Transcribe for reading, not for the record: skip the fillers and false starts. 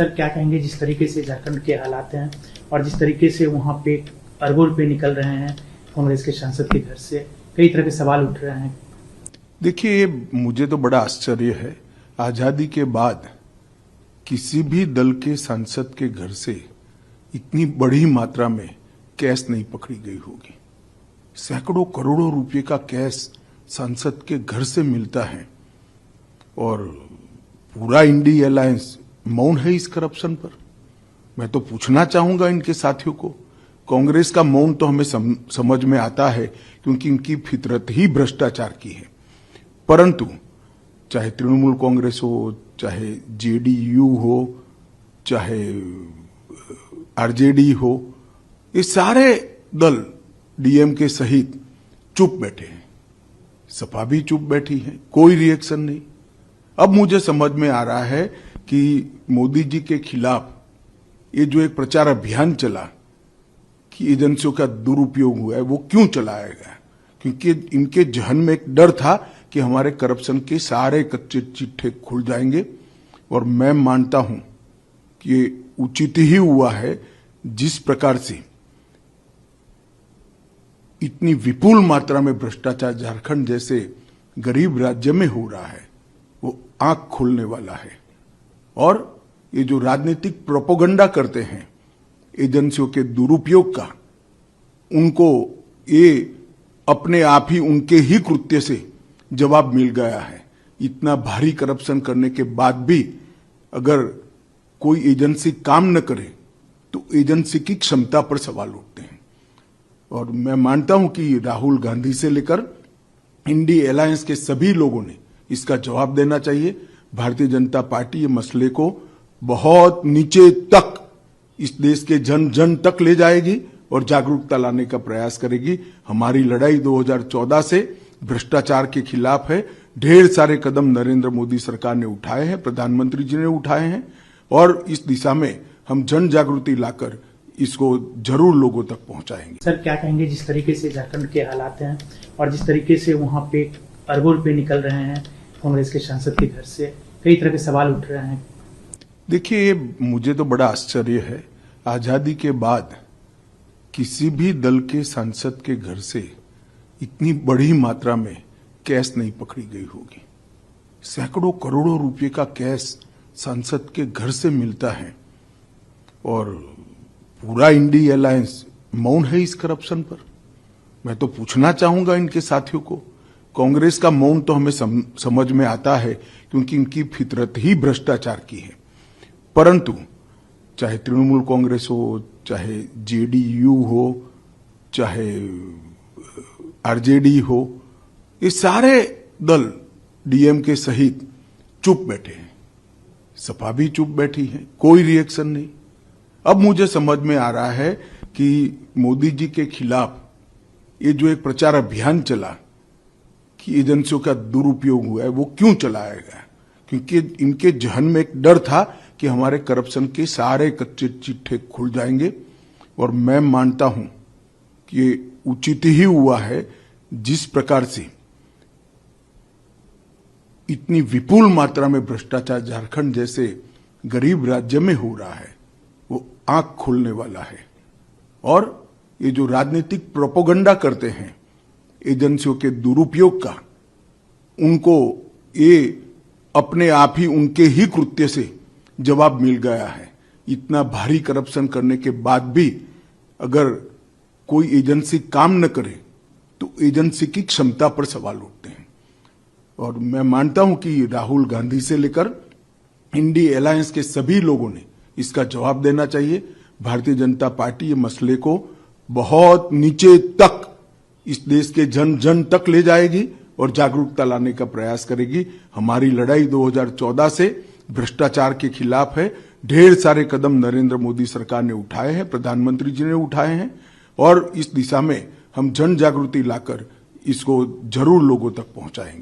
Sir क्या कहेंगे जिस तरीके से झारखंड के हालात हैं और जिस तरीके से वहाँ पे अरगोल पे निकल रहे हैं कांग्रेस के सांसद के घर से कई तरह के सवाल उठ रहे हैं। देखिए, ये मुझे तो बड़ा आश्चर्य है। आजादी के बाद किसी भी दल के सांसद के घर से इतनी बड़ी मात्रा में कैश नहीं पकड़ी गई होगी। सैकड़ों करोड़ों रुपए का कैश सांसद के घर से मिलता है और पूरा इंडी अलायंस मौन है इस करप्शन पर। मैं तो पूछना चाहूंगा इनके साथियों को, कांग्रेस का मौन तो हमें समझ में आता है क्योंकि इनकी फितरत ही भ्रष्टाचार की है, परंतु चाहे तृणमूल कांग्रेस हो, चाहे जेडीयू हो, चाहे आरजेडी हो, ये सारे दल डीएमके सहित चुप बैठे हैं। सपा भी चुप बैठी है, कोई रिएक्शन नहीं। अब मुझे समझ में आ रहा है कि मोदी जी के खिलाफ ये जो एक प्रचार अभियान चला कि एजेंसियों का दुरुपयोग हुआ है, वो क्यों चलाया गया? क्योंकि इनके जहन में एक डर था कि हमारे करप्शन के सारे कच्चे चिट्ठे खुल जाएंगे। और मैं मानता हूं कि ये उचित ही हुआ है। जिस प्रकार से इतनी विपुल मात्रा में भ्रष्टाचार झारखंड जैसे गरीब राज्य में हो रहा है, वो आंख खोलने वाला है। और ये जो राजनीतिक प्रोपेगेंडा करते हैं एजेंसियों के दुरुपयोग का, उनको ये अपने आप ही उनके ही कृत्य से जवाब मिल गया है। इतना भारी करप्शन करने के बाद भी अगर कोई एजेंसी काम न करे तो एजेंसी की क्षमता पर सवाल उठते हैं। और मैं मानता हूं कि राहुल गांधी से लेकर इंडी अलायंस के सभी लोगों ने इसका जवाब देना चाहिए। भारतीय जनता पार्टी ये मसले को बहुत नीचे तक, इस देश के जन जन तक ले जाएगी और जागरूकता लाने का प्रयास करेगी। हमारी लड़ाई 2014 से भ्रष्टाचार के खिलाफ है। ढेर सारे कदम नरेंद्र मोदी सरकार ने उठाए हैं, प्रधानमंत्री जी ने उठाए हैं, और इस दिशा में हम जन जागृति लाकर इसको जरूर लोगों तक पहुंचाएंगे। सर क्या कहेंगे जिस तरीके से झारखंड के हालात हैं और जिस तरीके से वहाँ पे अरगोल पे निकल रहे हैं कांग्रेस के सांसद के घर से कई तरह के सवाल उठ रहे हैं। देखिए, ये मुझे तो बड़ा आश्चर्य है। आजादी के बाद किसी भी दल के सांसद के घर से इतनी बड़ी मात्रा में कैश नहीं पकड़ी गई होगी। सैकड़ों करोड़ों रुपए का कैश सांसद के घर से मिलता है और पूरा इंडी अलायंस मौन है इस करप्शन पर। मैं तो पूछना चाहूंगा इनके साथियों को, कांग्रेस का मौन तो हमें समझ में आता है क्योंकि इनकी फितरत ही भ्रष्टाचार की है, परंतु चाहे तृणमूल कांग्रेस हो, चाहे जेडीयू हो, चाहे आरजेडी हो, ये सारे दल डीएमके सहित चुप बैठे हैं। सपा भी चुप बैठी है, कोई रिएक्शन नहीं। अब मुझे समझ में आ रहा है कि मोदी जी के खिलाफ ये जो एक प्रचार अभियान चला कि एजेंसियों का दुरुपयोग हुआ है, वो क्यों चलाया गया? क्योंकि इनके जहन में एक डर था कि हमारे करप्शन के सारे कच्चे चिट्ठे खुल जाएंगे। और मैं मानता हूं कि ये उचित ही हुआ है। जिस प्रकार से इतनी विपुल मात्रा में भ्रष्टाचार झारखंड जैसे गरीब राज्य में हो रहा है, वो आंख खोलने वाला है। और ये जो राजनीतिक प्रोपेगेंडा करते हैं एजेंसियों के दुरुपयोग का, उनको ये अपने आप ही उनके ही कृत्य से जवाब मिल गया है। इतना भारी करप्शन करने के बाद भी अगर कोई एजेंसी काम न करे तो एजेंसी की क्षमता पर सवाल उठते हैं। और मैं मानता हूं कि राहुल गांधी से लेकर इंडी अलायंस के सभी लोगों ने इसका जवाब देना चाहिए। भारतीय जनता पार्टी ये मसले को बहुत नीचे तक, इस देश के जन जन तक ले जाएगी और जागरूकता लाने का प्रयास करेगी। हमारी लड़ाई 2014 से भ्रष्टाचार के खिलाफ है। ढेर सारे कदम नरेंद्र मोदी सरकार ने उठाए हैं, प्रधानमंत्री जी ने उठाए हैं, और इस दिशा में हम जन जागृति लाकर इसको जरूर लोगों तक पहुंचाएंगे।